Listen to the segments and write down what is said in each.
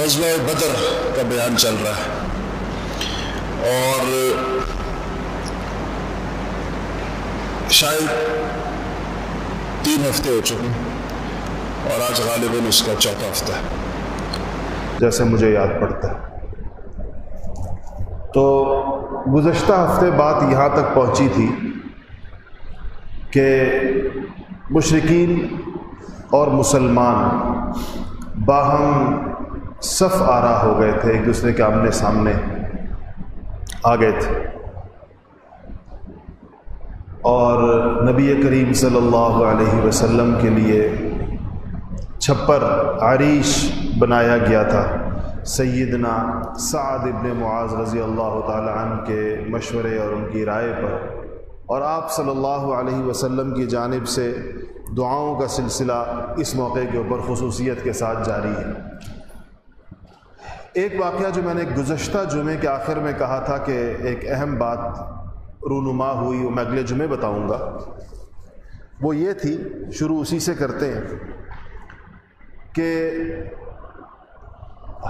غزوہ بدر کا بیان چل رہا ہے اور شاید 3 ہفتے ہو چکے ہیں اور آج غالباً اس کا 4تھا ہفتہ ہے جیسے مجھے یاد پڑتا ہے۔ تو گزشتہ ہفتے بات یہاں تک پہنچی تھی کہ مشرکین اور مسلمان باہم صف آرا ہو گئے تھے، ایک دوسرے کے آمنے سامنے آ گئے تھے، اور نبی کریم صلی اللہ علیہ وسلم کے لیے چھپر عریش بنایا گیا تھا سیدنا سعد ابن معاذ رضی اللہ تعالی عنہ کے مشورے اور ان کی رائے پر، اور آپ صلی اللہ علیہ وسلم کی جانب سے دعاؤں کا سلسلہ اس موقع کے اوپر خصوصیت کے ساتھ جاری ہے۔ ایک واقعہ جو میں نے گزشتہ جمعے کے آخر میں کہا تھا کہ ایک اہم بات رونما ہوئی، وہ میں اگلے جمعے بتاؤں گا، وہ یہ تھی، شروع اسی سے کرتے ہیں، کہ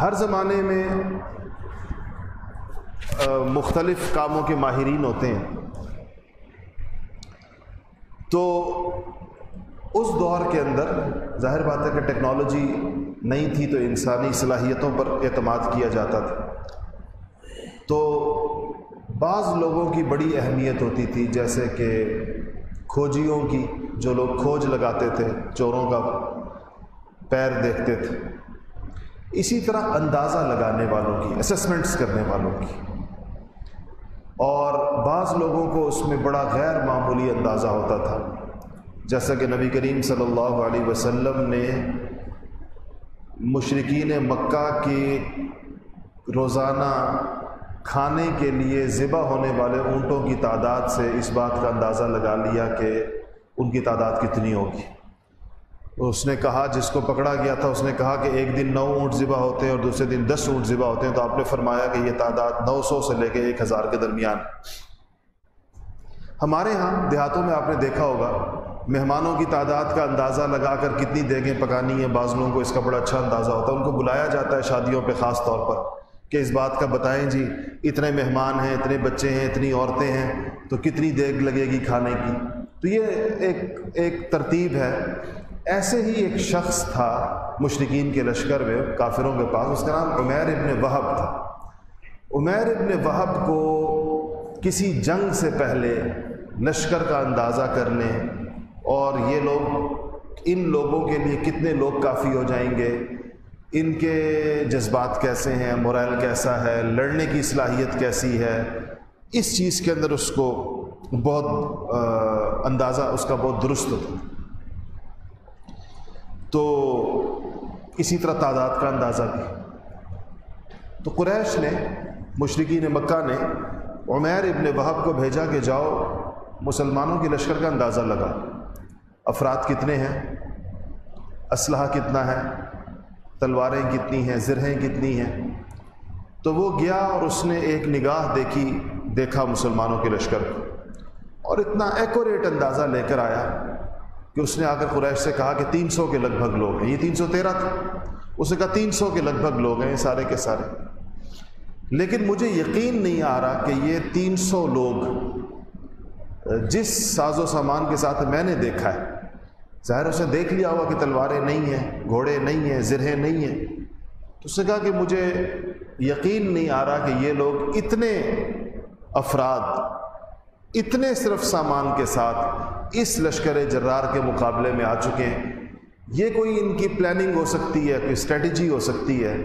ہر زمانے میں مختلف کاموں کے ماہرین ہوتے ہیں، تو اس دور کے اندر ظاہر بات ہے کہ ٹیکنالوجی نہیں تھی، تو انسانی صلاحیتوں پر اعتماد کیا جاتا تھا۔ تو بعض لوگوں کی بڑی اہمیت ہوتی تھی، جیسے کہ کھوجیوں کی، جو لوگ کھوج لگاتے تھے، چوروں کا پیر دیکھتے تھے، اسی طرح اندازہ لگانے والوں کی، اسسمنٹس کرنے والوں کی، اور بعض لوگوں کو اس میں بڑا غیر معمولی اندازہ ہوتا تھا، جیسا کہ نبی کریم صلی اللہ علیہ وسلم نے مشرکین مکہ کی روزانہ کھانے کے لیے ذبح ہونے والے اونٹوں کی تعداد سے اس بات کا اندازہ لگا لیا کہ ان کی تعداد کتنی ہوگی۔ اس نے کہا، جس کو پکڑا گیا تھا اس نے کہا کہ ایک دن 9 اونٹ ذبح ہوتے ہیں اور دوسرے دن 10 اونٹ ذبح ہوتے ہیں، تو آپ نے فرمایا کہ یہ تعداد 900 سے لے کے 1000 کے درمیان۔ ہمارے ہاں دیہاتوں میں آپ نے دیکھا ہوگا، مہمانوں کی تعداد کا اندازہ لگا کر کتنی دیگیں پکانی ہیں، بعض لوگوں کو اس کا بڑا اچھا اندازہ ہوتا ہے، ان کو بلایا جاتا ہے شادیوں پہ خاص طور پر کہ اس بات کا بتائیں جی اتنے مہمان ہیں، اتنے بچے ہیں، اتنی عورتیں ہیں، تو کتنی دیگ لگے گی کھانے کی۔ تو یہ ایک ترتیب ہے۔ ایسے ہی ایک شخص تھا مشرکین کے لشکر میں، کافروں کے پاس، اس کا نام عمیر ابن وہب تھا۔ عمیر ابن وہب کو کسی جنگ سے پہلے لشکر کا اندازہ کرنے، اور یہ لوگ، ان لوگوں کے لیے کتنے لوگ کافی ہو جائیں گے، ان کے جذبات کیسے ہیں، مورائل کیسا ہے، لڑنے کی صلاحیت کیسی ہے، اس چیز کے اندر اس کو بہت اندازہ اس کا بہت درست ہوتا۔ تو اسی طرح تعداد کا اندازہ بھی۔ تو قریش نے، مشرکین مکہ نے عمیر ابن وہب کو بھیجا کہ جاؤ مسلمانوں کے لشکر کا اندازہ لگا، افراد کتنے ہیں، اسلحہ کتنا ہے، تلواریں کتنی ہیں، زرہیں کتنی ہیں۔ تو وہ گیا اور اس نے ایک نگاہ دیکھا مسلمانوں کے لشکر کو، اور اتنا ایکوریٹ اندازہ لے کر آیا کہ اس نے آ کر قریش سے کہا کہ 300 کے لگ بھگ لوگ ہیں۔ یہ 313 تھا، اس نے کہا 300 کے لگ بھگ لوگ ہیں سارے کے سارے، لیکن مجھے یقین نہیں آ رہا کہ یہ 300 لوگ جس ساز و سامان کے ساتھ میں نے دیکھا ہے، ظاہر اسے دیکھ لیا ہوا کہ تلواریں نہیں ہیں، گھوڑے نہیں ہیں، زرہیں نہیں ہیں، تو اس نے کہا کہ مجھے یقین نہیں آ رہا کہ یہ لوگ اتنے افراد، اتنے صرف سامان کے ساتھ اس لشکر جرار کے مقابلے میں آ چکے ہیں۔ یہ کوئی ان کی پلاننگ ہو سکتی ہے، کوئی اسٹریٹجی ہو سکتی ہے،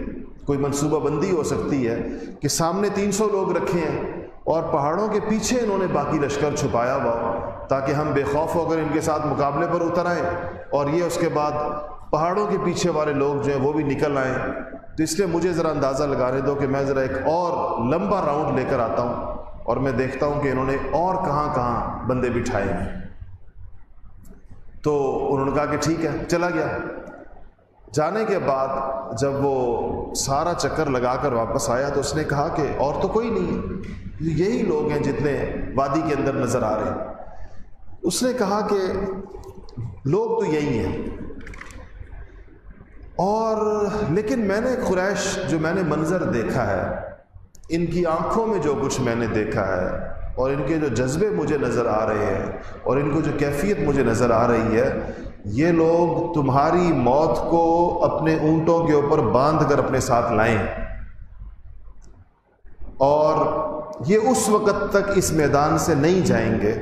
کوئی منصوبہ بندی ہو سکتی ہے کہ سامنے 300 لوگ رکھے ہیں اور پہاڑوں کے پیچھے انہوں نے باقی لشکر چھپایا ہوا، تاکہ ہم بے خوف ہو کر ان کے ساتھ مقابلے پر اتر آئیں، اور یہ اس کے بعد پہاڑوں کے پیچھے والے لوگ جو ہیں وہ بھی نکل آئیں۔ تو اس لیے مجھے ذرا اندازہ لگانے دو کہ میں ذرا ایک اور لمبا راؤنڈ لے کر آتا ہوں اور میں دیکھتا ہوں کہ انہوں نے اور کہاں کہاں بندے بٹھائے ہیں۔ تو انہوں نے کہا کہ ٹھیک ہے، چلا گیا۔ جانے کے بعد جب وہ سارا چکر لگا کر واپس آیا تو اس نے کہا کہ اور تو کوئی نہیں ہے، یہی لوگ ہیں جتنے وادی کے اندر نظر آ رہے ہیں۔ اس نے کہا کہ لوگ تو یہی ہیں، اور لیکن میں نے قریش جو میں نے منظر دیکھا ہے، ان کی آنکھوں میں جو کچھ میں نے دیکھا ہے، اور ان کے جو جذبے مجھے نظر آ رہے ہیں، اور ان کو جو کیفیت مجھے نظر آ رہی ہے، یہ لوگ تمہاری موت کو اپنے اونٹوں کے اوپر باندھ کر اپنے ساتھ لائیں، اور یہ اس وقت تک اس میدان سے نہیں جائیں گے،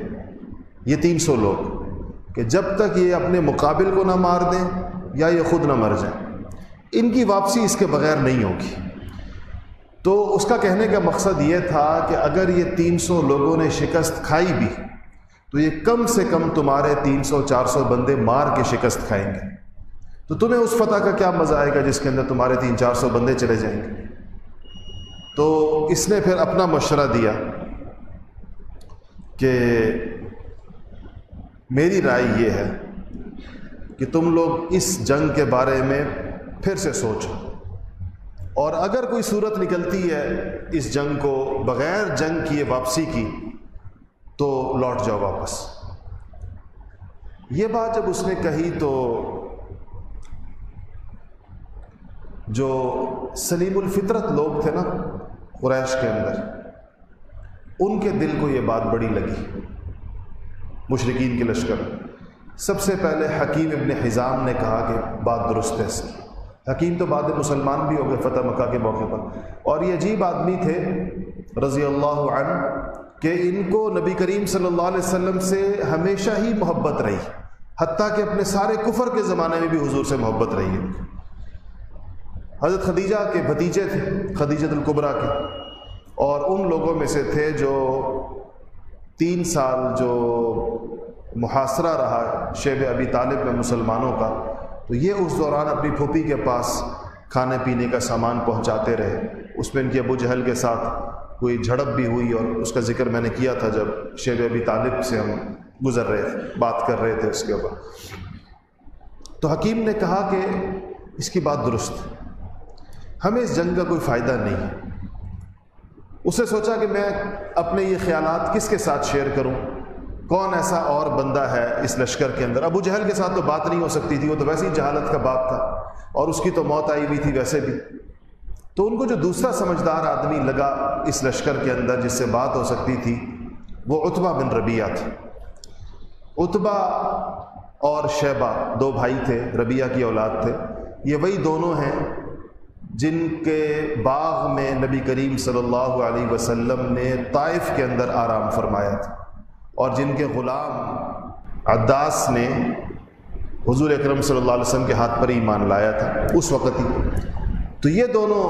یہ 300 لوگ، کہ جب تک یہ اپنے مقابل کو نہ مار دیں یا یہ خود نہ مر جائیں۔ ان کی واپسی اس کے بغیر نہیں ہوگی۔ تو اس کا کہنے کا مقصد یہ تھا کہ اگر یہ 300 لوگوں نے شکست کھائی بھی تو یہ کم سے کم تمہارے 300-400 بندے مار کے شکست کھائیں گے، تو تمہیں اس فتح کا کیا مزہ آئے گا جس کے اندر تمہارے 300-400 بندے چلے جائیں گے۔ تو اس نے پھر اپنا مشورہ دیا کہ میری رائے یہ ہے کہ تم لوگ اس جنگ کے بارے میں پھر سے سوچو، اور اگر کوئی صورت نکلتی ہے اس جنگ کو بغیر جنگ کیے واپسی کی تو لوٹ جاؤ واپس۔ یہ بات جب اس نے کہی تو جو سلیم الفطرت لوگ تھے نا قریش کے اندر، ان کے دل کو یہ بات بڑی لگی، مشرکین کے لشکر۔ سب سے پہلے حکیم ابن حزام نے کہا کہ بات درست ہے اس کی۔ حکیم تو بعد مسلمان بھی ہو گئے فتح مکہ کے موقع پر، اور یہ عجیب آدمی تھے رضی اللہ عنہ کہ ان کو نبی کریم صلی اللہ علیہ وسلم سے ہمیشہ ہی محبت رہی، حتیٰ کہ اپنے سارے کفر کے زمانے میں بھی حضور سے محبت رہی ہے۔ حضرت خدیجہ کے بھتیجے تھے، خدیجہ الکبریٰ کے، اور ان لوگوں میں سے تھے جو 3 سال جو محاصرہ رہا شیب ابی طالب میں مسلمانوں کا، تو یہ اس دوران اپنی پھوپھی کے پاس کھانے پینے کا سامان پہنچاتے رہے۔ اس میں ان کے ابو جہل کے ساتھ کوئی جھڑپ بھی ہوئی، اور اس کا ذکر میں نے کیا تھا جب شیب ابی طالب سے ہم گزر رہے تھے، بات کر رہے تھے اس کے اوپر۔ تو حکیم نے کہا کہ اس کی بات درست ہے، ہمیں اس جنگ کا کوئی فائدہ نہیں۔ اس نے سوچا کہ میں اپنے یہ خیالات کس کے ساتھ شیئر کروں، کون ایسا اور بندہ ہے اس لشکر کے اندر۔ ابو جہل کے ساتھ تو بات نہیں ہو سکتی تھی، وہ تو ویسے ہی جہالت کا باپ تھا، اور اس کی تو موت آئی ہوئی تھی ویسے بھی۔ تو ان کو جو دوسرا سمجھدار آدمی لگا اس لشکر کے اندر جس سے بات ہو سکتی تھی، وہ عتبہ بن ربیعہ تھا۔ عتبہ اور شیبہ 2 بھائی تھے، ربیعہ کی اولاد تھے۔ یہ وہی دونوں ہیں جن کے باغ میں نبی کریم صلی اللہ علیہ وسلم نے طائف کے اندر آرام فرمایا تھا، اور جن کے غلام عداس نے حضور اکرم صلی اللہ علیہ وسلم کے ہاتھ پر ایمان لایا تھا اس وقت ہی۔ تو یہ دونوں،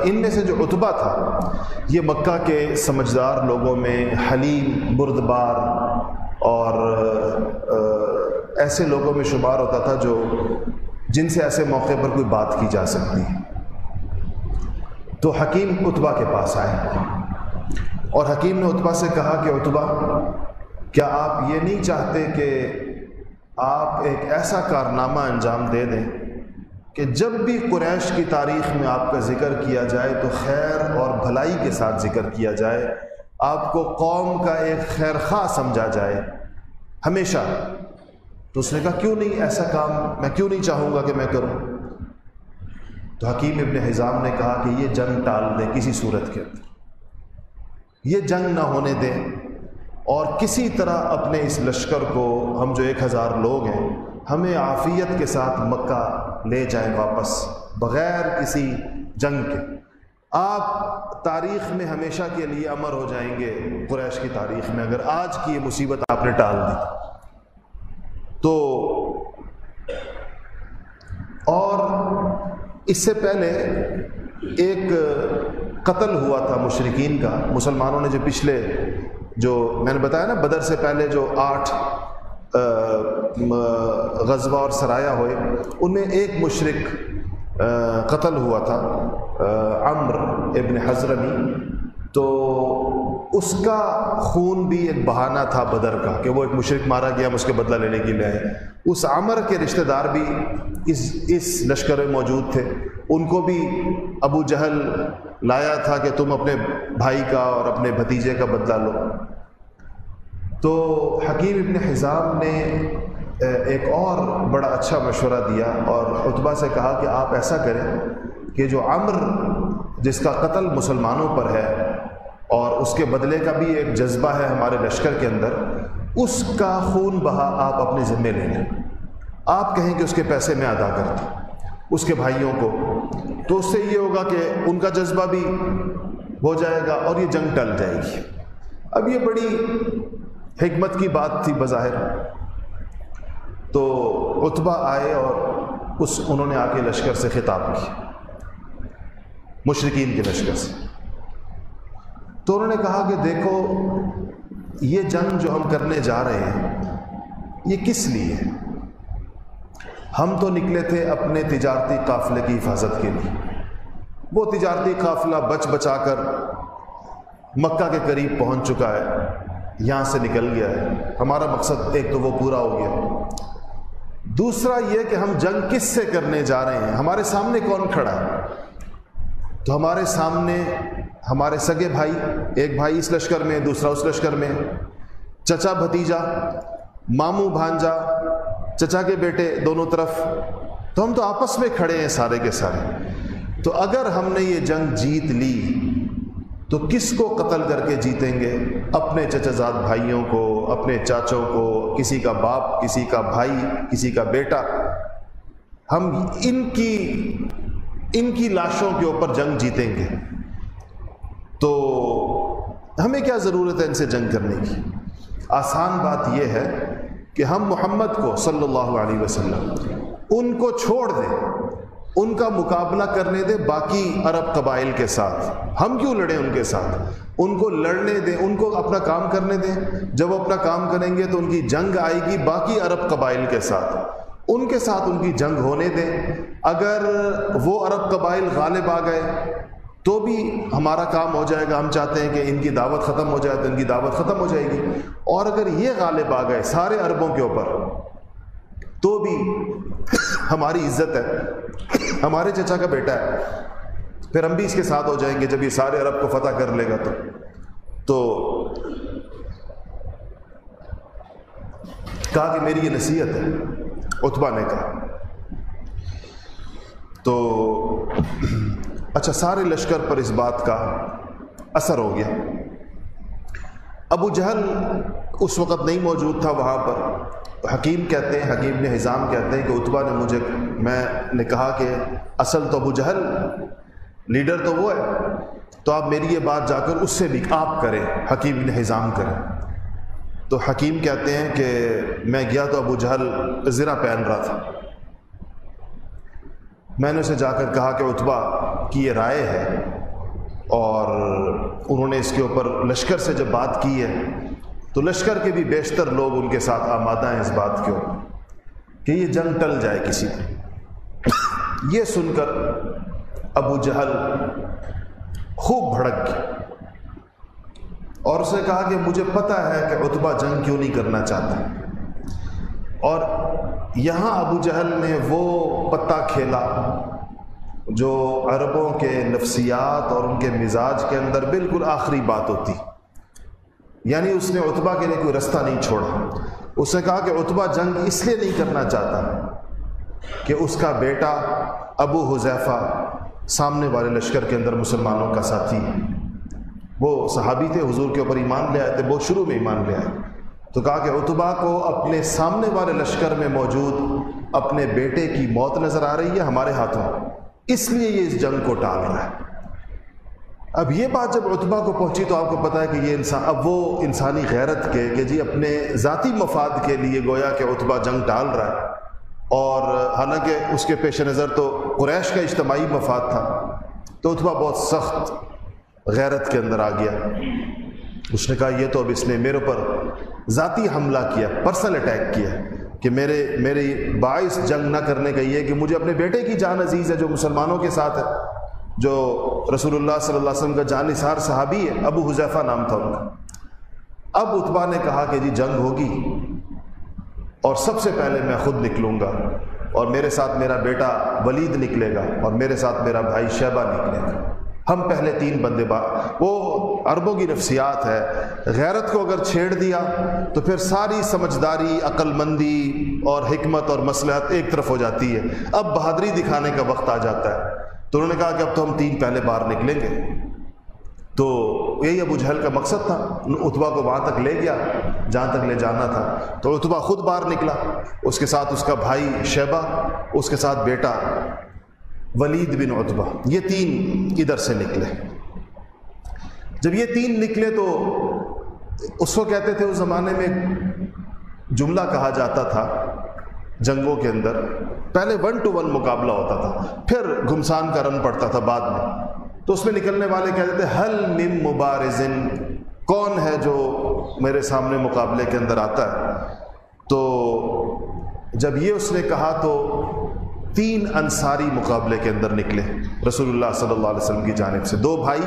ان میں سے جو عتبہ تھا یہ مکہ کے سمجھدار لوگوں میں حلیم، بردبار اور ایسے لوگوں میں شمار ہوتا تھا جو جن سے ایسے موقع پر کوئی بات کی جا سکتی ہے۔ تو حکیم عتبہ کے پاس آئے، اور حکیم نے عتبہ سے کہا کہ عتبہ، کیا آپ یہ نہیں چاہتے کہ آپ ایک ایسا کارنامہ انجام دے دیں کہ جب بھی قریش کی تاریخ میں آپ کا ذکر کیا جائے تو خیر اور بھلائی کے ساتھ ذکر کیا جائے، آپ کو قوم کا ایک خیر خواہ سمجھا جائے ہمیشہ؟ تو اس نے کہا کیوں نہیں، ایسا کام میں کیوں نہیں چاہوں گا کہ میں کروں۔ تو حکیم ابن حزام نے کہا کہ یہ جنگ ٹال دیں کسی صورت کے اندر، یہ جنگ نہ ہونے دیں، اور کسی طرح اپنے اس لشکر کو، ہم جو 1000 لوگ ہیں، ہمیں عافیت کے ساتھ مکہ لے جائیں واپس بغیر کسی جنگ کے۔ آپ تاریخ میں ہمیشہ کے لیے امر ہو جائیں گے قریش کی تاریخ میں اگر آج کی یہ مصیبت آپ نے ٹال دی تو۔ اور اس سے پہلے ایک قتل ہوا تھا مشرکین کا، مسلمانوں نے جو پچھلے، جو میں نے بتایا نا بدر سے پہلے جو 8 غزوہ اور سرایہ ہوئے، ان میں ایک مشرک قتل ہوا تھا، عمرو ابن حضرمی۔ تو اس کا خون بھی ایک بہانہ تھا بدر کا کہ وہ ایک مشرک مارا گیا، ہم اس کے بدلہ لینے کے لیے آئے۔ اس عمر کے رشتہ دار بھی اس لشکر میں موجود تھے، ان کو بھی ابو جہل لایا تھا کہ تم اپنے بھائی کا اور اپنے بھتیجے کا بدلہ لو۔ تو حکیم ابن حزام نے ایک اور بڑا اچھا مشورہ دیا اور عتبہ سے کہا کہ آپ ایسا کریں کہ جو عمر جس کا قتل مسلمانوں پر ہے اور اس کے بدلے کا بھی ایک جذبہ ہے ہمارے لشکر کے اندر، اس کا خون بہا آپ اپنے ذمے لے لیں، آپ کہیں کہ اس کے پیسے میں ادا کرتا ہوں اس کے بھائیوں کو، تو اس سے یہ ہوگا کہ ان کا جذبہ بھی ہو جائے گا اور یہ جنگ ٹل جائے گی۔ اب یہ بڑی حکمت کی بات تھی بظاہر۔ تو عتبہ آئے اور انہوں نے آ کے لشکر سے خطاب کیا، مشرکین کے لشکر سے۔ تو انہوں نے کہا کہ دیکھو یہ جنگ جو ہم کرنے جا رہے ہیں یہ کس لیے ہے؟ ہم تو نکلے تھے اپنے تجارتی قافلے کی حفاظت کے لیے، وہ تجارتی قافلہ بچ بچا کر مکہ کے قریب پہنچ چکا ہے، یہاں سے نکل گیا ہے، ہمارا مقصد ایک تو وہ پورا ہو گیا، دوسرا یہ کہ ہم جنگ کس سے کرنے جا رہے ہیں، ہمارے سامنے کون کھڑا ہے؟ تو ہمارے سامنے ہمارے سگے بھائی، ایک بھائی اس لشکر میں، دوسرا اس لشکر میں، چچا بھتیجا، ماموں بھانجا، چچا کے بیٹے دونوں طرف، تو ہم تو آپس میں کھڑے ہیں سارے کے سارے۔ تو اگر ہم نے یہ جنگ جیت لی تو کس کو قتل کر کے جیتیں گے؟ اپنے چچا زاد بھائیوں کو، اپنے چاچوں کو، کسی کا باپ، کسی کا بھائی، کسی کا بیٹا، ہم ان کی لاشوں کے اوپر جنگ جیتیں گے، تو ہمیں کیا ضرورت ہے ان سے جنگ کرنے کی؟ آسان بات یہ ہے کہ ہم محمد کو صلی اللہ علیہ وسلم ان کو چھوڑ دیں، ان کا مقابلہ کرنے دیں باقی عرب قبائل کے ساتھ۔ ہم کیوں لڑیں ان کے ساتھ؟ ان کو لڑنے دیں، ان کو اپنا کام کرنے دیں، جب وہ اپنا کام کریں گے تو ان کی جنگ آئے گی باقی عرب قبائل کے ساتھ، ان کے ساتھ ان کی جنگ ہونے دیں۔ اگر وہ عرب قبائل غالب آ گئے تو بھی ہمارا کام ہو جائے گا، ہم چاہتے ہیں کہ ان کی دعوت ختم ہو جائے تو ان کی دعوت ختم ہو جائے گی، اور اگر یہ غالب آ گئے سارے عربوں کے اوپر تو بھی ہماری عزت ہے، ہمارے چچا کا بیٹا ہے، پھر ہم بھی اس کے ساتھ ہو جائیں گے جب یہ سارے عرب کو فتح کر لے گا۔ تو کہا کہ میری یہ نصیحت ہے، عتبہ نے کہا۔ تو اچھا، سارے لشکر پر اس بات کا اثر ہو گیا۔ ابو جہل اس وقت نہیں موجود تھا وہاں پر۔ حکیم کہتے ہیں، حکیم نے حزام کہتے ہیں کہ عتبہ نے میں نے کہا کہ اصل تو ابو جہل لیڈر تو وہ ہے، تو آپ میری یہ بات جا کر اس سے بھی آپ کریں، حکیم نے حزام کریں۔ تو حکیم کہتے ہیں کہ میں گیا تو ابو جہل زرہ پہن رہا تھا، میں نے اسے جا کر کہا کہ عتبہ کی یہ رائے ہے، اور انہوں نے اس کے اوپر لشکر سے جب بات کی ہے تو لشکر کے بھی بیشتر لوگ ان کے ساتھ آمادہ ہیں اس بات کے اوپر کہ یہ جنگ ٹل جائے کسی طرح۔ یہ سن کر ابو جہل خوب بھڑک گیا اور اس نے کہا کہ مجھے پتہ ہے کہ عتبہ جنگ کیوں نہیں کرنا چاہتا، اور یہاں ابو جہل نے وہ پتہ کھیلا جو عربوں کے نفسیات اور ان کے مزاج کے اندر بالکل آخری بات ہوتی، یعنی اس نے عتبہ کے لیے کوئی رستہ نہیں چھوڑا۔ اس نے کہا کہ عتبہ جنگ اس لیے نہیں کرنا چاہتا کہ اس کا بیٹا ابو حذیفہ سامنے والے لشکر کے اندر مسلمانوں کا ساتھی ہے، وہ صحابی تھے، حضور کے اوپر ایمان لے آئے تھے، بہت شروع میں ایمان لے آئے۔ تو کہا کہ عتبہ کو اپنے سامنے والے لشکر میں موجود اپنے بیٹے کی موت نظر آ رہی ہے ہمارے ہاتھوں، اس لیے یہ اس جنگ کو ٹال رہا ہے۔ اب یہ بات جب عتبہ کو پہنچی تو آپ کو پتہ ہے کہ یہ انسان، اب وہ انسانی غیرت کے کہ جی اپنے ذاتی مفاد کے لیے گویا کہ عتبہ جنگ ٹال رہا ہے، اور حالانکہ اس کے پیش نظر تو قریش کا اجتماعی مفاد تھا، تو عتبہ بہت سخت غیرت کے اندر آ گیا۔ اس نے کہا یہ تو اب اس نے میرے اوپر ذاتی حملہ کیا، پرسنل اٹیک کیا کہ میری باعث جنگ نہ کرنے کا یہ ہے کہ مجھے اپنے بیٹے کی جان عزیز ہے جو مسلمانوں کے ساتھ ہے، جو رسول اللہ صلی اللہ علیہ وسلم کا جان نثار صحابی ہے، ابو حذیفہ نام تھا ان کا۔ اب عتبہ نے کہا کہ جی جنگ ہوگی اور سب سے پہلے میں خود نکلوں گا، اور میرے ساتھ میرا بیٹا ولید نکلے گا، اور میرے ساتھ میرا بھائی شیبہ نکلے گا۔ ہم پہلے 3 بندے وہ عربوں کی نفسیات ہے، غیرت کو اگر چھیڑ دیا تو پھر ساری سمجھداری، عقل مندی اور حکمت اور مصلحت ایک طرف ہو جاتی ہے، اب بہادری دکھانے کا وقت آ جاتا ہے۔ تو انہوں نے کہا کہ اب تو ہم 3 پہلے بار نکلیں گے۔ تو یہی ابو جہل کا مقصد تھا، عتبہ کو وہاں تک لے گیا جہاں تک لے جانا تھا۔ تو عتبہ خود باہر نکلا، اس کے ساتھ اس کا بھائی شیبہ، اس کے ساتھ بیٹا ولید بن عتبہ، یہ 3 ادھر سے نکلے۔ جب یہ 3 نکلے تو اس کو کہتے تھے، اس زمانے میں جملہ کہا جاتا تھا جنگوں کے اندر، پہلے 1 to 1 مقابلہ ہوتا تھا، پھر گھمسان کا رن پڑتا تھا بعد میں۔ تو اس میں نکلنے والے کہتے تھے حل من مبارزن، کون ہے جو میرے سامنے مقابلے کے اندر آتا ہے؟ تو جب یہ اس نے کہا تو 3 انصاری مقابلے کے اندر نکلے رسول اللہ صلی اللہ علیہ وسلم کی جانب سے، 2 بھائی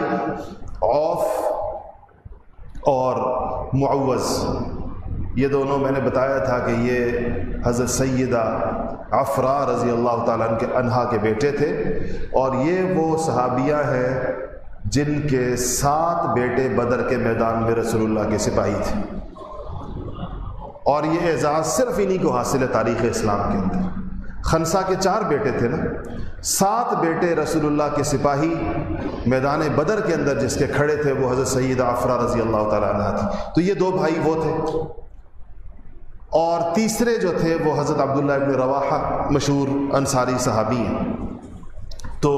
عوف اور معوذ، یہ دونوں میں نے بتایا تھا کہ یہ حضرت سیدہ عفرا رضی اللہ تعالیٰ عنہا کے بیٹے تھے، اور یہ وہ صحابیہ ہیں جن کے 7 بیٹے بدر کے میدان میں رسول اللہ کے سپاہی تھے، اور یہ اعزاز صرف انہی کو حاصل ہے تاریخ اسلام کے اندر۔ خنسا کے 4 بیٹے تھے نا، 7 بیٹے رسول اللہ کے سپاہی میدان بدر کے اندر جس کے کھڑے تھے وہ حضرت سیدہ عفرا رضی اللہ تعالیٰ عنہا تھی۔ تو یہ 2 بھائی وہ تھے، اور تیسرے جو تھے وہ حضرت عبداللہ ابن رواحہ مشہور انصاری صحابی ہیں۔ تو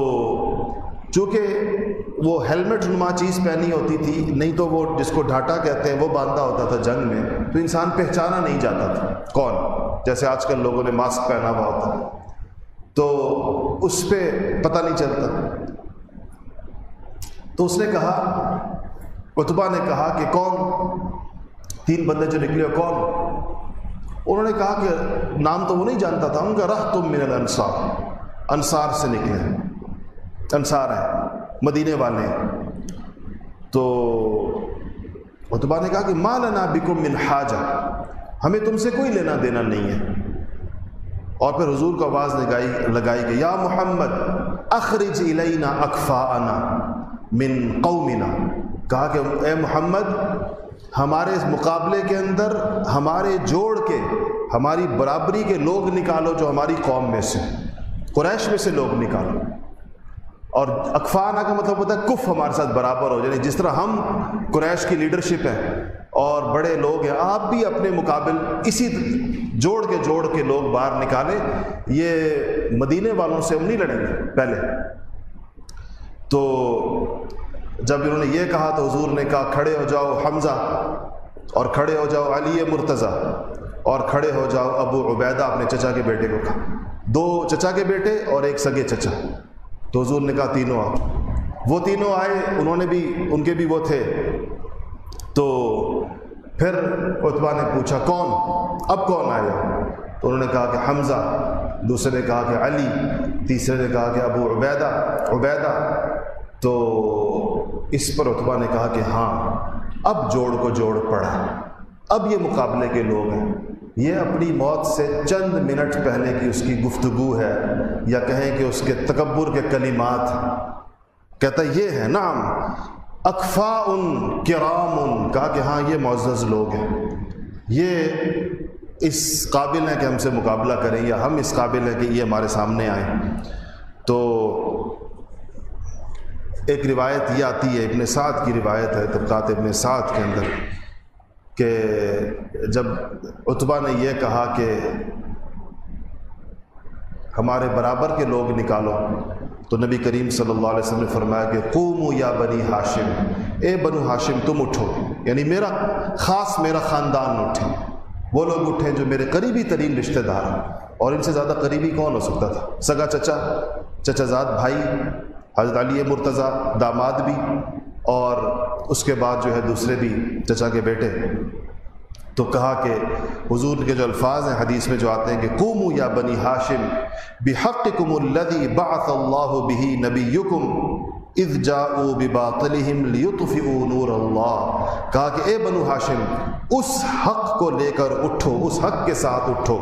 چونکہ وہ ہیلمٹ نما چیز پہنی ہوتی تھی، نہیں تو وہ جس کو ڈھاٹا کہتے ہیں وہ باندھا ہوتا تھا جنگ میں، تو انسان پہچانا نہیں جاتا تھا کون، جیسے آج کل لوگوں نے ماسک پہنا ہوا ہوتا ہے تو اس پہ پتہ نہیں چلتا۔ تو اس نے کہا، عتبہ نے کہا کہ کون 3 بندے جو نکلے ہو کون؟ انہوں نے کہا کہ نام تو وہ نہیں جانتا تھا، ان کا رہتم من الانصار، انصار سے نکلے، انصار ہیں، مدینے والے ہیں۔ تو عتبہ نے کہا کہ ما لنا بکم من حاجہ، ہمیں تم سے کوئی لینا دینا نہیں ہے۔ اور پھر حضور کو آواز لگائی کہ یا محمد اخرج الینا اکفاءنا من قومنا، کہا کہ اے محمد ہمارے اس مقابلے کے اندر ہمارے جوڑ کے، ہماری برابری کے لوگ نکالو جو ہماری قوم میں سے، قریش میں سے لوگ نکالو۔ اور اکفانا کا مطلب ہوتا ہے کف ہمارے ساتھ برابر ہو، یعنی جس طرح ہم قریش کی لیڈرشپ ہے اور بڑے لوگ ہیں، آپ بھی اپنے مقابل اسی جوڑ کے لوگ باہر نکالیں، یہ مدینے والوں سے ہم نہیں لڑیں گے پہلے۔ تو جب انہوں نے یہ کہا تو حضور نے کہا کھڑے ہو جاؤ حمزہ، اور کھڑے ہو جاؤ علی مرتضیٰ، اور کھڑے ہو جاؤ ابو عبیدہ، اپنے چچا کے بیٹے کو کہا، 2 چچا کے بیٹے اور 1 سگے چچا۔ تو حضور نے کہا تینوں آؤ، وہ تینوں آئے، انہوں نے بھی، ان کے بھی وہ تھے۔ تو پھر عتبہ نے پوچھا کون، اب کون آیا؟ تو انہوں نے کہا کہ حمزہ، دوسرے نے کہا کہ علی، تیسرے نے کہا کہ ابو عبیدہ۔ تو اس پر عتبہ نے کہا کہ ہاں اب جوڑ کو جوڑ پڑا، اب یہ مقابلے کے لوگ ہیں، یہ اپنی موت سے چند منٹ پہلے کی اس کی گفتگو ہے، یا کہیں کہ اس کے تکبر کے کلمات، کہتا یہ ہے نعم اکفاء کرام، کہا کہ ہاں یہ معزز لوگ ہیں، یہ اس قابل ہیں کہ ہم سے مقابلہ کریں، یا ہم اس قابل ہیں کہ یہ ہمارے سامنے آئیں۔ تو ایک روایت یہ آتی ہے، ابن سعد کی روایت ہے، طبقات ابن سعد کے اندر، کہ جب عتبہ نے یہ کہا کہ ہمارے برابر کے لوگ نکالو، تو نبی کریم صلی اللہ علیہ وسلم نے فرمایا کہ قوموا یا بنی ہاشم، اے بنو ہاشم تم اٹھو، یعنی میرا خاندان اٹھے، وہ لوگ اٹھیں جو میرے قریبی ترین رشتہ دار ہیں، اور ان سے زیادہ قریبی کون ہو سکتا تھا؟ سگا چچا زاد بھائی حضرت علی مرتضیٰ، داماد بھی، اور اس کے بعد جو ہے دوسرے بھی چچا کے بیٹے۔ تو کہا کہ حضور کے جو الفاظ ہیں حدیث میں جو آتے ہیں کہ قوموا یا بنی ہاشم بحقکم الذی بعث اللہ بہ نبیکم اذ جاؤوا بباطلہم لیطفئوا نور اللہ، کہا کہ اے بنو ہاشم اس حق کو لے کر اٹھو، اس حق کے ساتھ اٹھو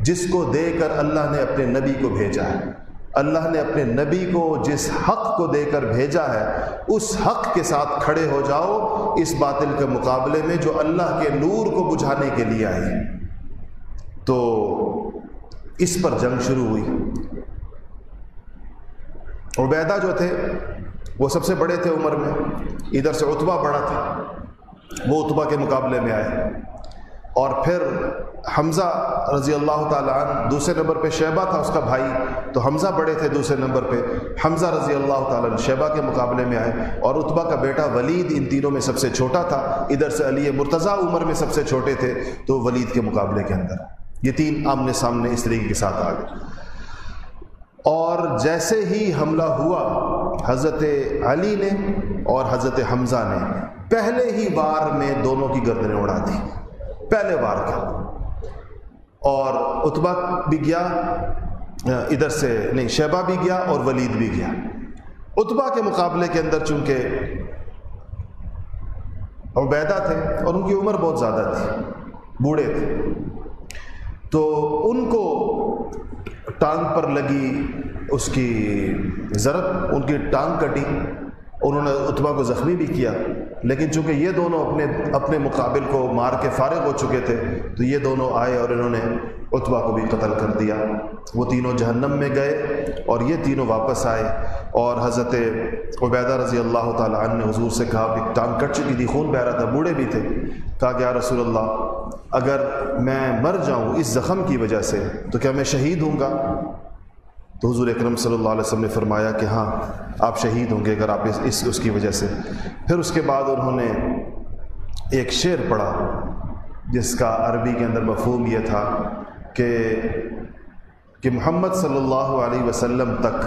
جس کو دے کر اللہ نے اپنے نبی کو بھیجا ہے۔ اللہ نے اپنے نبی کو جس حق کو دے کر بھیجا ہے اس حق کے ساتھ کھڑے ہو جاؤ اس باطل کے مقابلے میں جو اللہ کے نور کو بجھانے کے لیے آئی۔ تو اس پر جنگ شروع ہوئی۔ عبیدہ جو تھے وہ سب سے بڑے تھے عمر میں، ادھر سے عتبہ بڑا تھا، وہ عتبہ کے مقابلے میں آئے، اور پھر حمزہ رضی اللہ تعالیٰ عنہ دوسرے نمبر پہ، شیبہ تھا اس کا بھائی، تو حمزہ بڑے تھے دوسرے نمبر پہ، حمزہ رضی اللہ تعالیٰ عنہ شیبہ کے مقابلے میں آئے، اور عتبہ کا بیٹا ولید ان تینوں میں سب سے چھوٹا تھا، ادھر سے علی مرتضیٰ عمر میں سب سے چھوٹے تھے، تو ولید کے مقابلے کے اندر یہ تین آمنے سامنے اس طریقے کے ساتھ آ گئے۔ اور جیسے ہی حملہ ہوا حضرت علی نے اور حضرت حمزہ نے پہلے ہی وار میں دونوں کی گردنیں اڑا دی، پہلے وار کا، اور عتبہ بھی گیا ادھر سے، نہیں شیبہ بھی گیا اور ولید بھی گیا۔ عتبہ کے مقابلے کے اندر چونکہ عبیدہ تھے اور ان کی عمر بہت زیادہ تھی، بوڑھے تھے، تو ان کو ٹانگ پر لگی اس کی ضرب، ان کی ٹانگ کٹی، انہوں نے عتبہ کو زخمی بھی کیا، لیکن چونکہ یہ دونوں اپنے مقابل کو مار کے فارغ ہو چکے تھے تو یہ دونوں آئے اور انہوں نے عتبہ کو بھی قتل کر دیا۔ وہ تینوں جہنم میں گئے اور یہ تینوں واپس آئے، اور حضرت عبیدہ رضی اللہ تعالیٰ عنہ نے حضور سے کہا کہ ٹانگ کٹ چکی تھی، خون بہہ رہا تھا، بوڑھے بھی تھے، کہا کہ یا رسول اللہ اگر میں مر جاؤں اس زخم کی وجہ سے تو کیا میں شہید ہوں گا؟ تو حضور اکرم صلی اللہ علیہ وسلم نے فرمایا کہ ہاں آپ شہید ہوں گے اگر آپ اس کی وجہ سے۔ پھر اس کے بعد انہوں نے ایک شعر پڑھا جس کا عربی کے اندر مفہوم یہ تھا کہ محمد صلی اللہ علیہ وسلم تک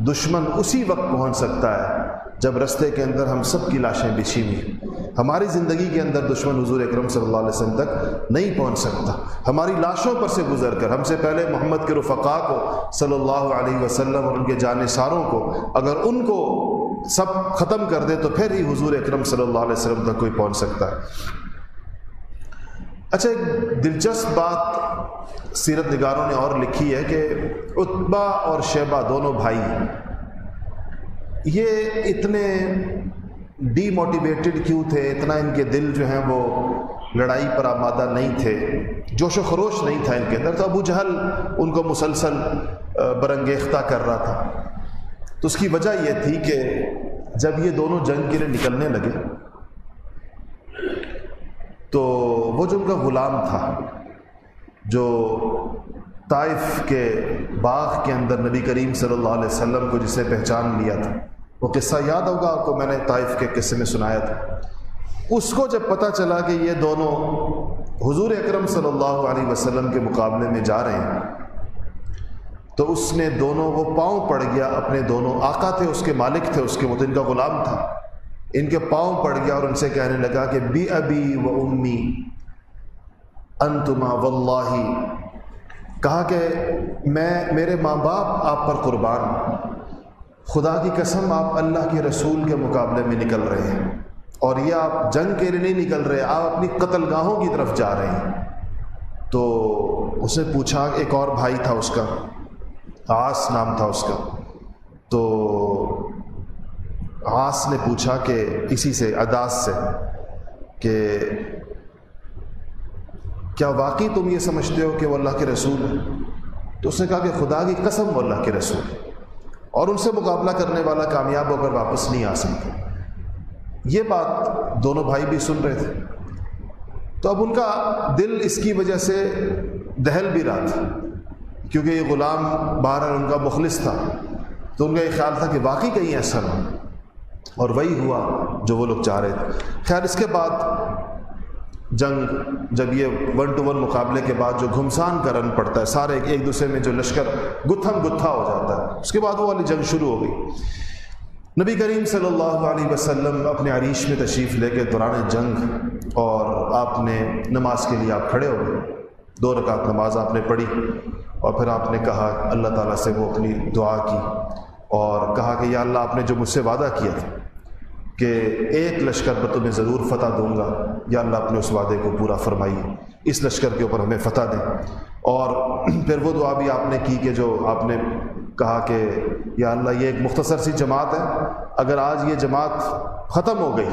دشمن اسی وقت پہنچ سکتا ہے جب رستے کے اندر ہم سب کی لاشیں بچھی ہوئی، ہماری زندگی کے اندر دشمن حضور اکرم صلی اللہ علیہ وسلم تک نہیں پہنچ سکتا، ہماری لاشوں پر سے گزر کر، ہم سے پہلے محمد کے رفقاء کو صلی اللہ علیہ وسلم اور ان کے جانثاروں کو اگر ان کو سب ختم کر دے تو پھر ہی حضور اکرم صلی اللہ علیہ وسلم تک کوئی پہنچ سکتا ہے۔ اچھا، ایک دلچسپ بات سیرت نگاروں نے اور لکھی ہے کہ عتبہ اور شیبہ دونوں بھائی یہ اتنے ڈی موٹیویٹڈ کیوں تھے، اتنا ان کے دل جو ہیں وہ لڑائی پر آمادہ نہیں تھے، جوش و خروش نہیں تھا ان کے اندر؟ تو ابو جہل ان کو مسلسل برانگیختہ کر رہا تھا۔ تو اس کی وجہ یہ تھی کہ جب یہ دونوں جنگ کے لیے نکلنے لگے تو وہ جو ان کا غلام تھا جو طائف کے باغ کے اندر نبی کریم صلی اللہ علیہ وسلم کو جسے پہچان لیا تھا، وہ قصہ یاد ہوگا آپ کو، میں نے طائف کے قصے میں سنایا تھا، اس کو جب پتہ چلا کہ یہ دونوں حضور اکرم صلی اللہ علیہ وسلم کے مقابلے میں جا رہے ہیں تو اس نے دونوں، وہ پاؤں پڑ گیا اپنے دونوں آقا تھے، اس کے مالک تھے، اس کے وہ تو ان کا غلام تھا، ان کے پاؤں پڑ گیا اور ان سے کہنے لگا کہ بی ابی و امی انتما واللہ، کہا کہ میرے ماں باپ آپ پر قربان، خدا کی قسم آپ اللہ کے رسول کے مقابلے میں نکل رہے ہیں اور یہ آپ جنگ کے لیے نہیں نکل رہے، آپ اپنی قتل گاہوں کی طرف جا رہے ہیں۔ تو اس نے پوچھا، ایک اور بھائی تھا اس کا، عاص نام تھا اس کا، تو عاص نے پوچھا کہ اسی سے عداس سے کہ کیا واقعی تم یہ سمجھتے ہو کہ وہ اللہ کے رسول ہے؟ تو اس نے کہا کہ خدا کی قسم وہ اللہ کے رسول ہے اور ان سے مقابلہ کرنے والا کامیاب ہو کر واپس نہیں آ سکتا۔ یہ بات دونوں بھائی بھی سن رہے تھے، تو اب ان کا دل اس کی وجہ سے دہل بھی رہا تھا کیونکہ یہ غلام بہرحال ان کا مخلص تھا، تو ان کا یہ خیال تھا کہ واقعی کہیں ایسا نہ ہو، اور وہی ہوا جو وہ لوگ چاہ رہے تھے۔ خیر اس کے بعد جنگ، جب یہ 1 to 1 مقابلے کے بعد جو گھمسان کا رن پڑتا ہے، سارے ایک دوسرے میں جو لشکر گتھم گتھا ہو جاتا ہے، اس کے بعد وہ والی جنگ شروع ہو گئی۔ نبی کریم صلی اللہ علیہ وسلم اپنے عریش میں تشریف لے کے دوران جنگ، اور آپ نے نماز کے لیے آپ کھڑے ہو گئے، 2 رکعت نماز آپ نے پڑھی، اور پھر آپ نے کہا اللہ تعالیٰ سے وہ اپنی دعا کی اور کہا کہ یا اللہ آپ نے جو مجھ سے وعدہ کیا تھا کہ ایک لشکر پر تمہیں ضرور فتح دوں گا، یا اللہ اپنے اس وعدے کو پورا فرمائیے۔ اس لشکر کے اوپر ہمیں فتح دیں۔ اور پھر وہ دعا بھی آپ نے کی کہ جو آپ نے کہا کہ یا اللہ یہ ایک مختصر سی جماعت ہے، اگر آج یہ جماعت ختم ہو گئی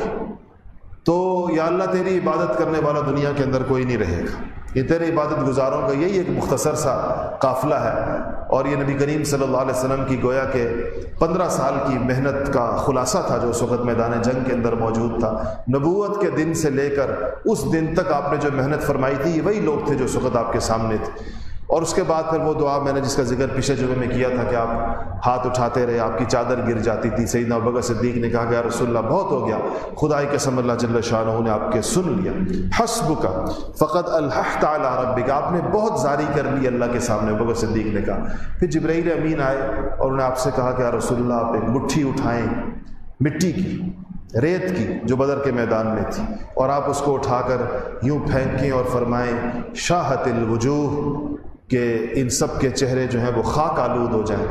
تو یا اللہ تیری عبادت کرنے والا دنیا کے اندر کوئی نہیں رہے گا، یہ تیرے عبادت گزاروں کا یہی ایک مختصر سا قافلہ ہے۔ اور یہ نبی کریم صلی اللہ علیہ وسلم کی گویا کہ 15 سال کی محنت کا خلاصہ تھا جو اس وقت میدان جنگ کے اندر موجود تھا۔ نبوت کے دن سے لے کر اس دن تک آپ نے جو محنت فرمائی تھی یہ وہی لوگ تھے جو اس وقت آپ کے سامنے تھے۔ اور اس کے بعد پھر وہ دعا میں نے جس کا ذکر پچھلے جمعے میں کیا تھا کہ آپ ہاتھ اٹھاتے رہے، آپ کی چادر گر جاتی تھی، سیدنا ابوبکر صدیق نے کہا کہ یا رسول اللہ بہت ہو گیا، خدا کی قسم اللہ جل شانہ نے آپ کے سن لیا، حسبک فقد الححت علی ربک، آپ نے بہت زاری کر لی اللہ کے سامنے، ابوبکر صدیق نے کہا۔ پھر جبرائیل امین آئے اور انہوں نے آپ سے کہا کہ یا رسول اللہ آپ ایک مٹھی اٹھائیں مٹی کی، ریت کی جو بدر کے میدان میں تھی، اور آپ اس کو اٹھا کر یوں پھینکیں اور فرمائیں شاہت الوجوہ، کہ ان سب کے چہرے جو ہیں وہ خاک آلود ہو جائیں۔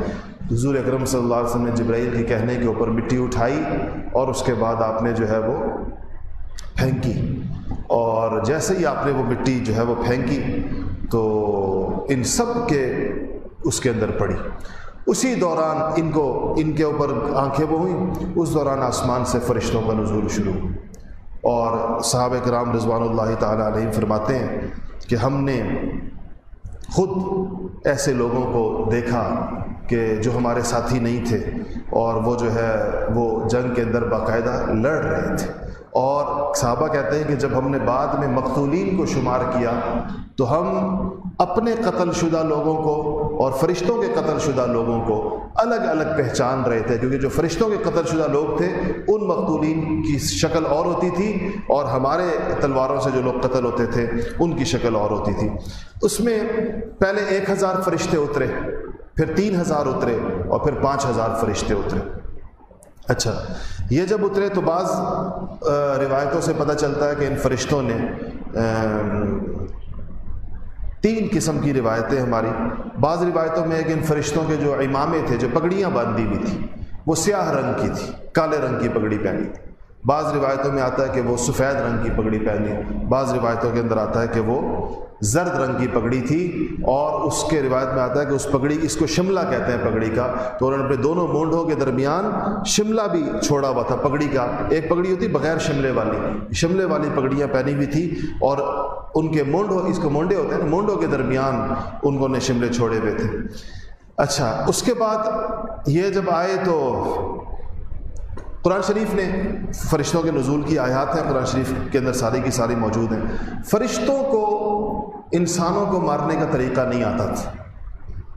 حضور اکرم صلی اللہ علیہ وسلم نے جبرائیل کے کہنے کے اوپر مٹی اٹھائی اور اس کے بعد آپ نے جو ہے وہ پھینکی، اور جیسے ہی آپ نے وہ مٹی جو ہے وہ پھینکی تو ان سب کے اس کے اندر پڑی۔ اسی دوران ان کے اوپر آنکھیں وہ ہوئیں، اس دوران آسمان سے فرشتوں کا نزول شروع، اور صحابہ کرام رضوان اللہ تعالی علیہم فرماتے ہیں کہ ہم نے خود ایسے لوگوں کو دیکھا کہ جو ہمارے ساتھی نہیں تھے، اور وہ جو ہے وہ جنگ کے اندر باقاعدہ لڑ رہے تھے، اور صحابہ کہتے ہیں کہ جب ہم نے بعد میں مقتولین کو شمار کیا تو ہم اپنے قتل شدہ لوگوں کو اور فرشتوں کے قتل شدہ لوگوں کو الگ الگ پہچان رہے تھے، کیونکہ جو فرشتوں کے قتل شدہ لوگ تھے ان مقتولین کی شکل اور ہوتی تھی، اور ہمارے تلواروں سے جو لوگ قتل ہوتے تھے ان کی شکل اور ہوتی تھی۔ اس میں پہلے 1000 فرشتے اترے، پھر 3000 اترے، اور پھر 5000 فرشتے اترے۔ اچھا، یہ جب اترے تو بعض روایتوں سے پتہ چلتا ہے کہ ان فرشتوں نے 3 قسم کی روایتیں ہماری، بعض روایتوں میں ہے کہ ان فرشتوں کے جو امامے تھے، جو پگڑیاں باندھی ہوئی تھی وہ سیاہ رنگ کی تھی، کالے رنگ کی پگڑی پہنی تھی، بعض روایتوں میں آتا ہے کہ وہ سفید رنگ کی پگڑی پہنی، بعض روایتوں کے اندر آتا ہے کہ وہ زرد رنگ کی پگڑی تھی، اور اس کے روایت میں آتا ہے کہ اس پگڑی، اس کو شملہ کہتے ہیں پگڑی کا، تو انہوں نے اپنے دونوں مونڈھوں کے درمیان شملہ بھی چھوڑا ہوا تھا پگڑی کا، ایک پگڑی ہوتی بغیر شملے والی پگڑیاں پہنی ہوئی تھی، اور ان کے مونڈھوں، اس کو مونڈے ہوتے ہیں نا، مونڈوں کے درمیان ان کو نے شملے چھوڑے ہوئے تھے۔ اچھا، اس کے بعد یہ جب آئے تو قرآن شریف نے فرشتوں کے نزول کی آیات ہیں، قرآن شریف کے اندر ساری کی ساری موجود ہیں۔ فرشتوں کو انسانوں کو مارنے کا طریقہ نہیں آتا تھا،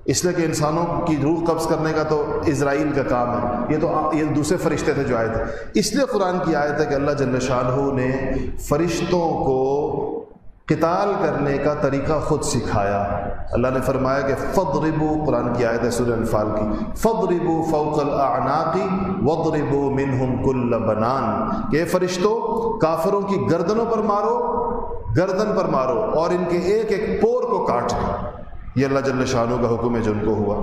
اس لیے کہ انسانوں کی روح قبض کرنے کا تو اسرائیل کا کام ہے، یہ دوسرے فرشتے تھے جو آئے تھے، اس لیے قرآن کی آیت ہے کہ اللہ جل شانہ نے فرشتوں کو قتال کرنے کا طریقہ خود سکھایا۔ اللہ نے فرمایا کہ فَضْرِبُوا، قرآن کی آیت ہے سورہ انفال کی، فَضْرِبُوا فَوْقَ الْأَعْنَاقِ وَضْرِبُوا مِنْهُمْ كُلَّ بَنَانٍ، کہ فرشتوں کافروں کی گردنوں پر مارو، گردن پر مارو، اور ان کے ایک ایک پور کو کاٹ دو۔ یہ اللہ جل شانہ کا حکم ہے جو ان کو ہوا۔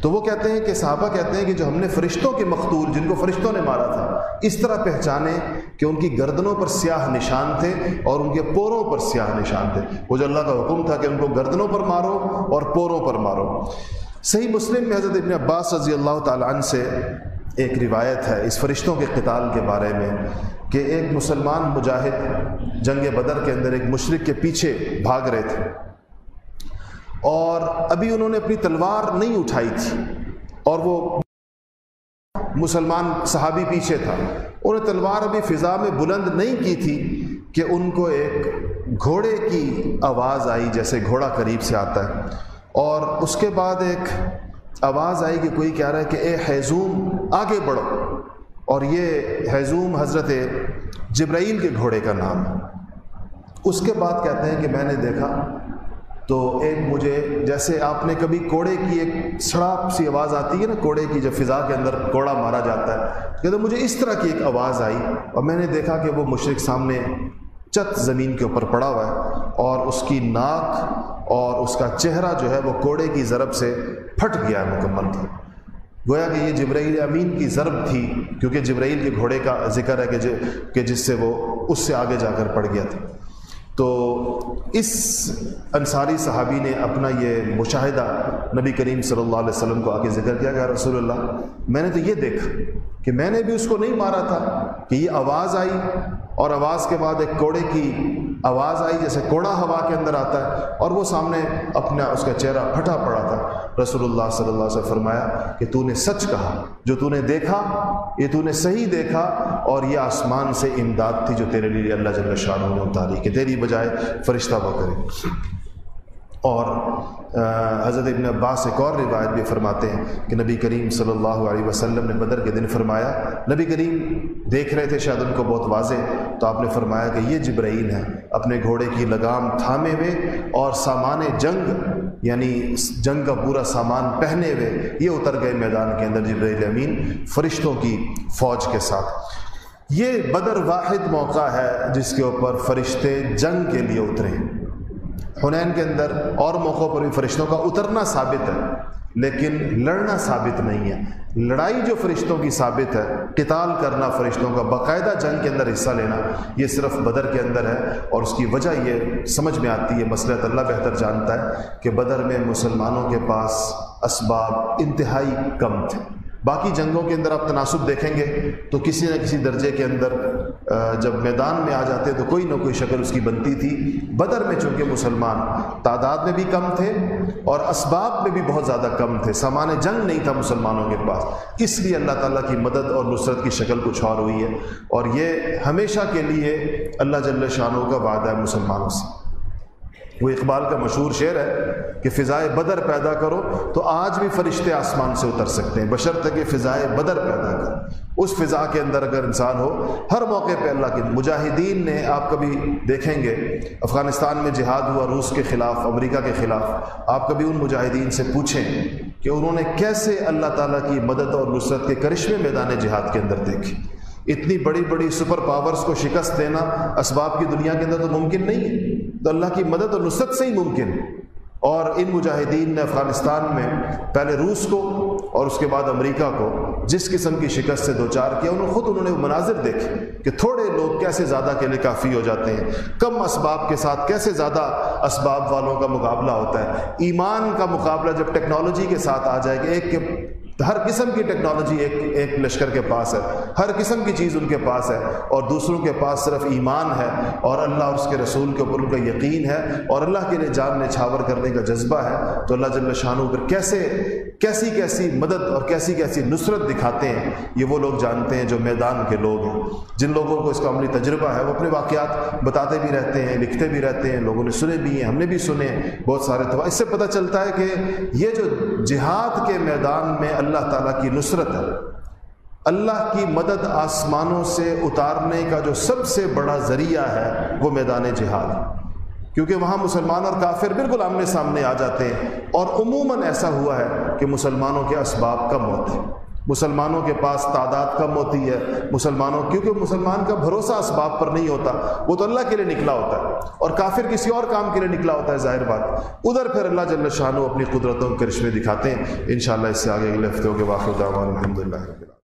تو وہ کہتے ہیں کہ صحابہ کہتے ہیں کہ جو ہم نے فرشتوں کے مقتول جن کو فرشتوں نے مارا تھا اس طرح پہچانے کہ ان کی گردنوں پر سیاہ نشان تھے اور ان کے پوروں پر سیاہ نشان تھے، وہ جو اللہ کا حکم تھا کہ ان کو گردنوں پر مارو اور پوروں پر مارو۔ صحیح مسلم میں حضرت ابن عباس رضی اللہ تعالیٰ عنہ سے ایک روایت ہے اس فرشتوں کے قتال کے بارے میں کہ ایک مسلمان مجاہد جنگ بدر کے اندر ایک مشرک کے پیچھے بھاگ رہے تھے، اور ابھی انہوں نے اپنی تلوار نہیں اٹھائی تھی، اور وہ مسلمان صحابی پیچھے تھا، انہوں نے تلوار ابھی فضا میں بلند نہیں کی تھی کہ ان کو ایک گھوڑے کی آواز آئی، جیسے گھوڑا قریب سے آتا ہے، اور اس کے بعد ایک آواز آئی کہ کوئی کہہ رہا ہے کہ اے حیزوم آگے بڑھو، اور یہ حیزوم حضرت جبرائیل کے گھوڑے کا نام ہے۔ اس کے بعد کہتے ہیں کہ میں نے دیکھا تو ایک مجھے، جیسے آپ نے کبھی کوڑے کی ایک سڑاپ سی آواز آتی ہے نا، کوڑے کی جب فضا کے اندر کوڑا مارا جاتا ہے، کہتے مجھے اس طرح کی ایک آواز آئی، اور میں نے دیکھا کہ وہ مشرک سامنے چت زمین کے اوپر پڑا ہوا ہے، اور اس کی ناک اور اس کا چہرہ جو ہے وہ کوڑے کی ضرب سے پھٹ گیا ہے مکمل طور، گویا کہ یہ جبرائیل امین کی ضرب تھی، کیونکہ جبرائیل کے گھوڑے کا ذکر ہے کہ جس سے وہ اس سے آگے جا کر پڑ گیا تھا۔ تو اس انصاری صحابی نے اپنا یہ مشاہدہ نبی کریم صلی اللہ علیہ وسلم کو آ کے ذکر کیا کہ رسول اللہ میں نے تو یہ دیکھا کہ میں نے بھی اس کو نہیں مارا تھا کہ یہ آواز آئی اور آواز کے بعد ایک کوڑے کی آواز آئی جیسے کوڑا ہوا کے اندر آتا ہے اور وہ سامنے اپنا اس کا چہرہ پھٹا پڑا تھا۔ رسول اللہ صلی اللہ علیہ وسلم فرمایا کہ تو نے سچ کہا، جو تو نے دیکھا یہ تو نے صحیح دیکھا، اور یہ آسمان سے امداد تھی جو تیرے لیے اللہ جل شانہ نے اتاری کہ تیری بجائے فرشتہ وہ کرے۔ اور حضرت ابن عباس ایک اور روایت بھی فرماتے ہیں کہ نبی کریم صلی اللہ علیہ وسلم نے بدر کے دن فرمایا، نبی کریم دیکھ رہے تھے شاید ان کو بہت واضح، تو آپ نے فرمایا کہ یہ جبرائیل ہے اپنے گھوڑے کی لگام تھامے ہوئے اور سامان جنگ یعنی جنگ کا پورا سامان پہنے ہوئے یہ اتر گئے میدان کے اندر، جبرائیل امین فرشتوں کی فوج کے ساتھ۔ یہ بدر واحد موقع ہے جس کے اوپر فرشتے جنگ کے لیے اترے۔ حنین کے اندر اور موقعوں پر بھی فرشتوں کا اترنا ثابت ہے لیکن لڑنا ثابت نہیں ہے۔ لڑائی جو فرشتوں کی ثابت ہے، قتال کرنا فرشتوں کا، باقاعدہ جنگ کے اندر حصہ لینا، یہ صرف بدر کے اندر ہے۔ اور اس کی وجہ یہ سمجھ میں آتی ہے، مسئلہ اللہ بہتر جانتا ہے، کہ بدر میں مسلمانوں کے پاس اسباب انتہائی کم تھے۔ باقی جنگوں کے اندر آپ تناسب دیکھیں گے تو کسی نہ کسی درجے کے اندر جب میدان میں آ جاتے تو کوئی نہ کوئی شکل اس کی بنتی تھی۔ بدر میں چونکہ مسلمان تعداد میں بھی کم تھے اور اسباب میں بھی بہت زیادہ کم تھے، سامان جنگ نہیں تھا مسلمانوں کے پاس، اس لیے اللہ تعالیٰ کی مدد اور نصرت کی شکل کچھ اور ہوئی ہے، اور یہ ہمیشہ کے لیے اللہ جل شانہ کا وعدہ ہے مسلمانوں سے۔ وہ اقبال کا مشہور شعر ہے کہ فضائے بدر پیدا کرو تو آج بھی فرشتے آسمان سے اتر سکتے ہیں، بشرطے کہ فضائے بدر پیدا کرو۔ اس فضا کے اندر اگر انسان ہو، ہر موقع پہ اللہ کے مجاہدین نے، آپ کبھی دیکھیں گے افغانستان میں جہاد ہوا روس کے خلاف، امریکہ کے خلاف، آپ کبھی ان مجاہدین سے پوچھیں کہ انہوں نے کیسے اللہ تعالیٰ کی مدد اور نصرت کے کرشمے میدان جہاد کے اندر دیکھے۔ اتنی بڑی بڑی سپر پاورز کو شکست دینا اسباب کی دنیا کے اندر تو ممکن نہیں ہے، تو اللہ کی مدد اور نصرت سے ہی ممکن۔ اور ان مجاہدین نے افغانستان میں پہلے روس کو اور اس کے بعد امریکہ کو جس قسم کی شکست سے دوچار کیا، انہوں نے وہ مناظر دیکھے کہ تھوڑے لوگ کیسے زیادہ کے لیے کافی ہو جاتے ہیں، کم اسباب کے ساتھ کیسے زیادہ اسباب والوں کا مقابلہ ہوتا ہے۔ ایمان کا مقابلہ جب ٹیکنالوجی کے ساتھ آ جائے گا، ایک کے ہر قسم کی ٹیکنالوجی ایک لشکر کے پاس ہے، ہر قسم کی چیز ان کے پاس ہے، اور دوسروں کے پاس صرف ایمان ہے اور اللہ اور اس کے رسول کے اوپر ان کا یقین ہے اور اللہ کے لیے جان نچھاور کرنے کا جذبہ ہے، تو اللہ جل شانہ پھر کیسی مدد اور کیسی نصرت دکھاتے ہیں۔ یہ وہ لوگ جانتے ہیں جو میدان کے لوگ ہیں، جن لوگوں کو اس کا عملی تجربہ ہے، وہ اپنے واقعات بتاتے بھی رہتے ہیں، لکھتے بھی رہتے ہیں، لوگوں نے سنے بھی ہیں، ہم نے بھی سنے بہت سارے۔ تو اس سے پتہ چلتا ہے کہ یہ جو جہاد کے میدان میں اللہ تعالیٰ کی نصرت ہے، اللہ کی مدد آسمانوں سے اتارنے کا جو سب سے بڑا ذریعہ ہے وہ میدان جہاد، کیونکہ وہاں مسلمان اور کافر بالکل آمنے سامنے آ جاتے ہیں، اور عموماً ایسا ہوا ہے کہ مسلمانوں کے اسباب کم ہوتے ہیں، مسلمانوں کے پاس تعداد کم ہوتی ہے، کیونکہ مسلمان کا بھروسہ اسباب پر نہیں ہوتا، وہ تو اللہ کے لیے نکلا ہوتا ہے، اور کافر کسی اور کام کے لیے نکلا ہوتا ہے، ظاہر بات۔ ادھر پھر اللہ جل شانہ اپنی قدرتوں کے کرشمے دکھاتے ہیں۔ انشاءاللہ اس سے آگے اگلے ہفتے کے واقع دعوانا الحمدللہ رب العالمین۔